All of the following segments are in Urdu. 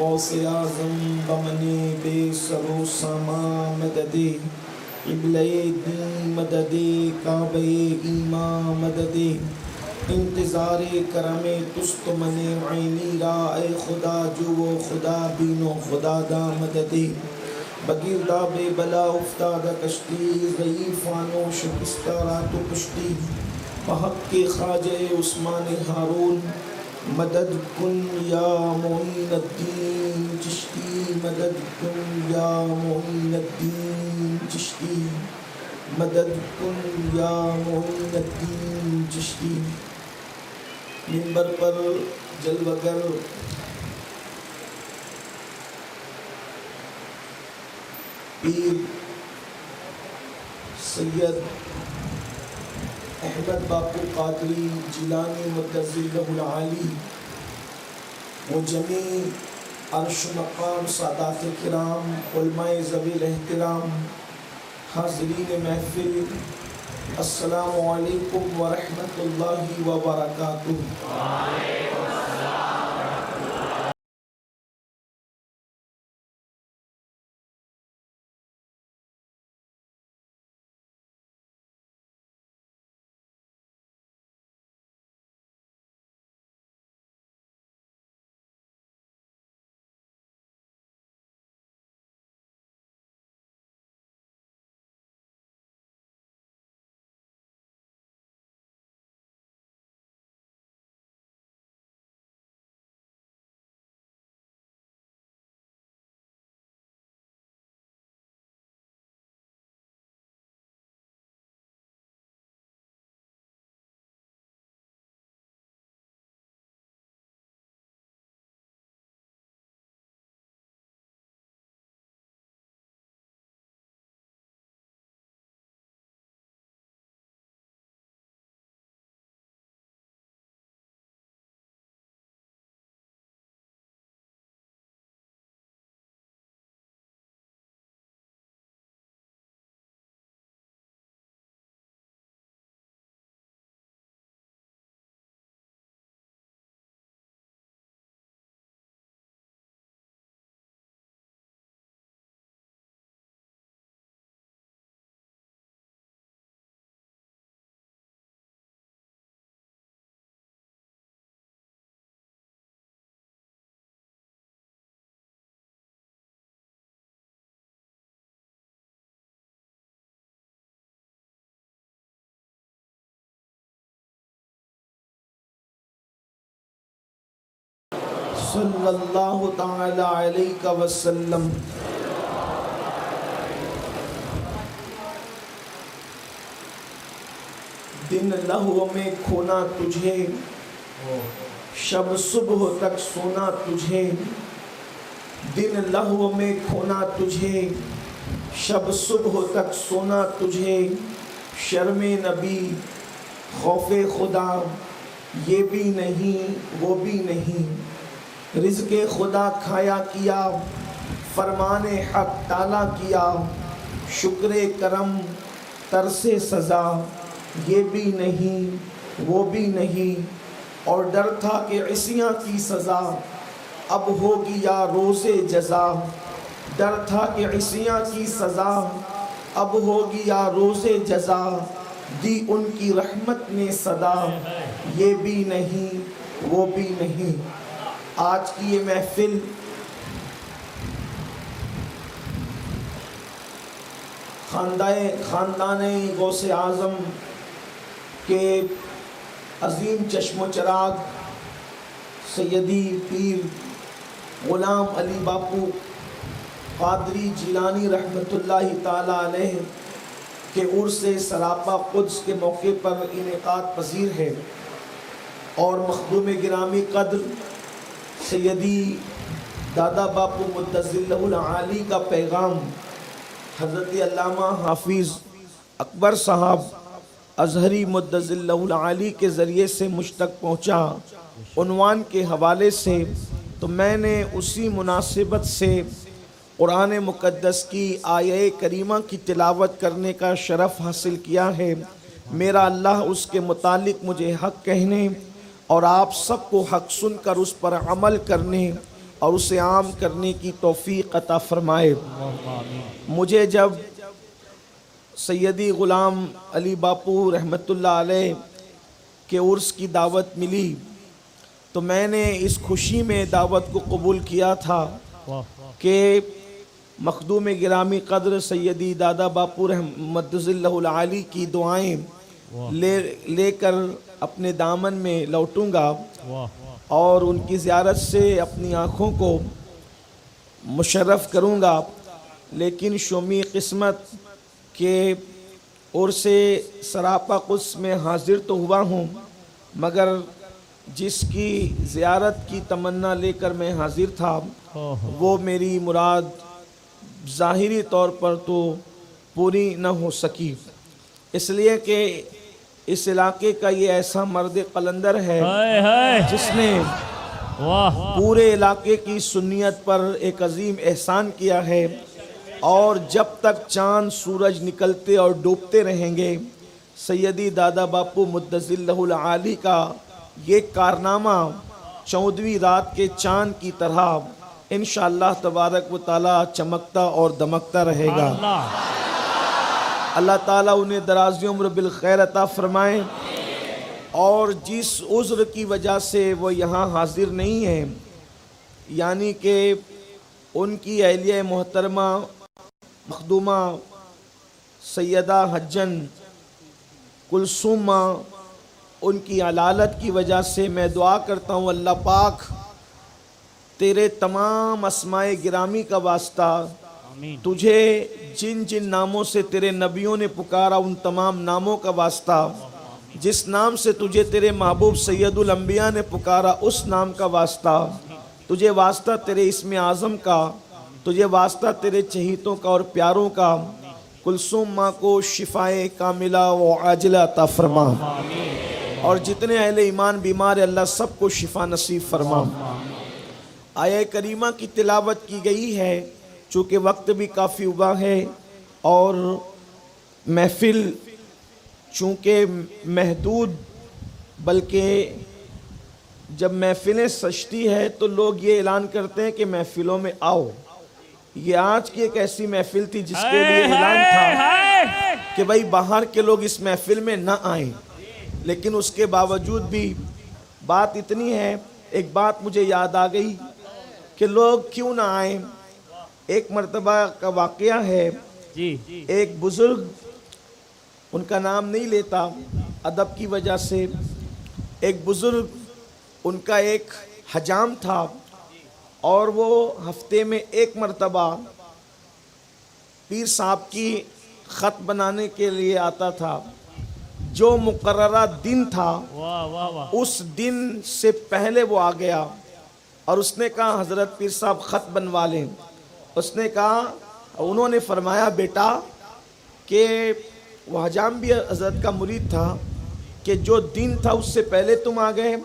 غوث اعظم بمنے بے سر و ساما مددے قبلہ دین مددے کعبہ ایمان مددے انتظار کرم تست من عینی را اے خدا جو وہ خدا بین و خدا دا مددے بگیردہ بے بلا افتادہ کشتی ضعیفانو شکستہ رات و پشتی بحق کے خواجہ عثمان ہارون مدد کن یا معین الدین چشتی مدد کن یا معین الدین چشتی مدد کن یا معین الدین چشتی منبر پر جلوگر پیر سید احمد باپو قادری جیلانی مدظلہ العالی و جمیع عرش مقام سادات کرام علماء ذوی الاحترام حاضرین محفل السلام علیکم ورحمۃ اللہ وبرکاتہ۔ صلی اللہ تعالی علیہ وسلم۔ دن لہو میں کھونا تجھے، شب صبح تک سونا تجھے، دن لہو میں کھونا تجھے، شب صبح تک سونا تجھے، شرم نبی خوف خدا یہ بھی نہیں وہ بھی نہیں، رزق خدا کھایا کیا فرمان حق ٹالا کیا، شکر کرم ترس سزا یہ بھی نہیں وہ بھی نہیں، اور ڈر تھا کہ عصیاں کی سزا اب ہوگی یا روز جزا، ڈر تھا کہ عصیاں کی سزا اب ہوگی یا روز جزا، دی ان کی رحمت نے صدا یہ بھی نہیں وہ بھی نہیں۔ آج کی یہ محفل خاندان غوث اعظم کے عظیم چشم و چراغ سیدی پیر غلام علی باپو قادری جیلانی رحمۃ اللہ تعالی علیہ کے عرس سراپا قدس کے موقع پر انعقاد پذیر ہے، اور مخدوم گرامی قدر سیدی دادا باپو مدظلہ العالی کا پیغام حضرت علامہ حافظ اکبر صاحب ازہری مدظلہ العالی کے ذریعے سے مجھ تک پہنچا عنوان کے حوالے سے، تو میں نے اسی مناسبت سے قرآن مقدس کی آیہ کریمہ کی تلاوت کرنے کا شرف حاصل کیا ہے۔ میرا اللہ اس کے متعلق مجھے حق کہنے اور آپ سب کو حق سن کر اس پر عمل کرنے اور اسے عام کرنے کی توفیق عطا فرمائے۔ مجھے جب سیدی غلام علی باپو رحمۃ اللہ علیہ کے عرس کی دعوت ملی تو میں نے اس خوشی میں دعوت کو قبول کیا تھا کہ مخدوم گرامی قدر سیدی دادا باپو رحمت اللہ العالی کی دعائیں لے کر اپنے دامن میں لوٹوں گا اور ان کی زیارت سے اپنی آنکھوں کو مشرف کروں گا، لیکن شومی قسمت کے عرس سراپا قدس میں حاضر تو ہوا ہوں، مگر جس کی زیارت کی تمنا لے کر میں حاضر تھا وہ میری مراد ظاہری طور پر تو پوری نہ ہو سکی، اس لیے کہ اس علاقے کا یہ ایسا مرد قلندر ہے جس نے پورے علاقے کی سنیت پر ایک عظیم احسان کیا ہے، اور جب تک چاند سورج نکلتے اور ڈوبتے رہیں گے سیدی دادا باپو مدظ اللہ العالی کا یہ کارنامہ 14ویں رات کے چاند کی طرح انشاءاللہ تبارک و تعالی چمکتا اور دمکتا رہے گا۔ اللہ تعالیٰ انہیں دراز عمر بالخیر عطا فرمائیں، اور جس عذر کی وجہ سے وہ یہاں حاضر نہیں ہیں، یعنی کہ ان کی اہلیہ محترمہ مخدومہ سیدہ حجن کلثوم ان کی علالت کی وجہ سے، میں دعا کرتا ہوں اللہ پاک تیرے تمام اسماء گرامی کا واسطہ، تجھے جن جن ناموں سے تیرے نبیوں نے پکارا ان تمام ناموں کا واسطہ، جس نام سے تجھے تیرے محبوب سید الانبیاء نے پکارا اس نام کا واسطہ، تجھے واسطہ تیرے اسم اعظم کا، تجھے واسطہ تیرے چہیتوں کا اور پیاروں کا، کلثوم ماں کو شفائے کاملہ و عاجلہ عطا فرما، اور جتنے اہل ایمان بیمار اللہ سب کو شفا نصیب فرما۔ آیہ کریمہ کی تلاوت کی گئی ہے، چونکہ وقت بھی کافی ہوا ہے اور محفل چونکہ محدود، بلکہ جب محفلیں سجتی ہے تو لوگ یہ اعلان کرتے ہیں کہ محفلوں میں آؤ۔ یہ آج کی ایک ایسی محفل تھی جس کے لیے اعلان تھا کہ بھائی باہر کے لوگ اس محفل میں نہ آئیں، لیکن اس کے باوجود بھی بات اتنی ہے، ایک بات مجھے یاد آ گئی کہ لوگ کیوں نہ آئیں۔ ایک مرتبہ کا واقعہ ہے، ایک بزرگ، ان کا نام نہیں لیتا ادب کی وجہ سے، ایک بزرگ ان کا ایک حجام تھا اور وہ ہفتے میں ایک مرتبہ پیر صاحب کی خط بنانے کے لیے آتا تھا۔ جو مقررہ دن تھا اس دن سے پہلے وہ آ گیا اور اس نے کہا حضرت پیر صاحب خط بنوا لیں۔ اس نے کہا، انہوں نے فرمایا بیٹا کہ وہ حجام بھی حضرت کا مرید تھا کہ جو دن تھا اس سے پہلے تم آ گئے،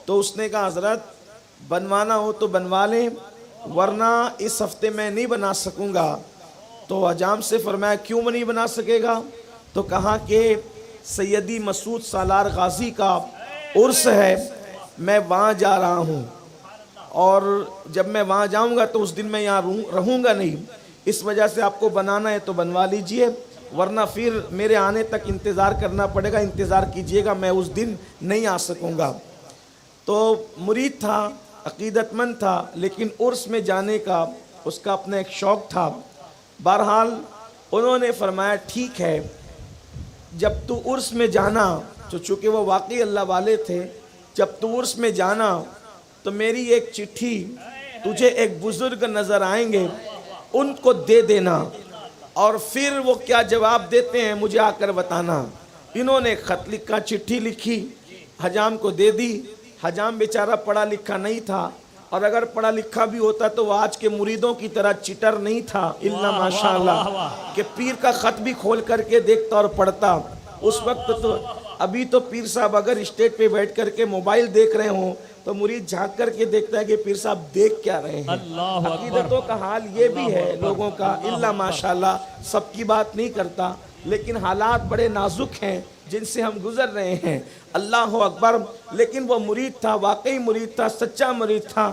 تو اس نے کہا حضرت بنوانا ہو تو بنوا لیں ورنہ اس ہفتے میں نہیں بنا سکوں گا۔ تو حجام سے فرمایا کیوں نہیں بنا سکے گا؟ تو کہا کہ سیدی مسعود سالار غازی کا عرس ہے، میں وہاں جا رہا ہوں، اور جب میں وہاں جاؤں گا تو اس دن میں یہاں رہوں گا نہیں، اس وجہ سے آپ کو بنانا ہے تو بنوا لیجئے ورنہ پھر میرے آنے تک انتظار کرنا پڑے گا، انتظار کیجئے گا، میں اس دن نہیں آ سکوں گا۔ تو مرید تھا، عقیدت مند تھا، لیکن عرس میں جانے کا اس کا اپنا ایک شوق تھا۔ بہرحال انہوں نے فرمایا ٹھیک ہے، جب تو عرس میں جانا، چونکہ وہ واقعی اللہ والے تھے، جب تو عرس میں جانا تو میری ایک چٹھی تجھے ایک بزرگ نظر آئیں گے، ان کو دے دینا اور پھر وہ کیا جواب دیتے ہیں مجھے آ کر بتانا۔ انہوں نے خط لکھا، چٹھی لکھی، حجام کو دے دی۔ حجام بیچارہ پڑھا لکھا نہیں تھا، اور اگر پڑھا لکھا بھی ہوتا تو وہ آج کے مریدوں کی طرح چٹر نہیں تھا، الا ماشاءاللہ کہ پیر کا خط بھی کھول کر کے دیکھتا اور پڑھتا۔ اس وقت تو ابھی تو پیر صاحب اگر اسٹیج پہ بیٹھ کر کے موبائل دیکھ رہے ہوں تو مرید جھانک کر کے دیکھتا ہے کہ پیر صاحب دیکھ کیا رہے ہیں۔ عقیدتوں کا حال یہ بھی ہے لوگوں کا، الا ماشاءاللہ سب کی بات نہیں کرتا، لیکن حالات بڑے نازک ہیں جن سے ہم گزر رہے ہیں۔ اللہ اکبر۔ لیکن وہ مرید تھا، واقعی مرید تھا، سچا مرید تھا،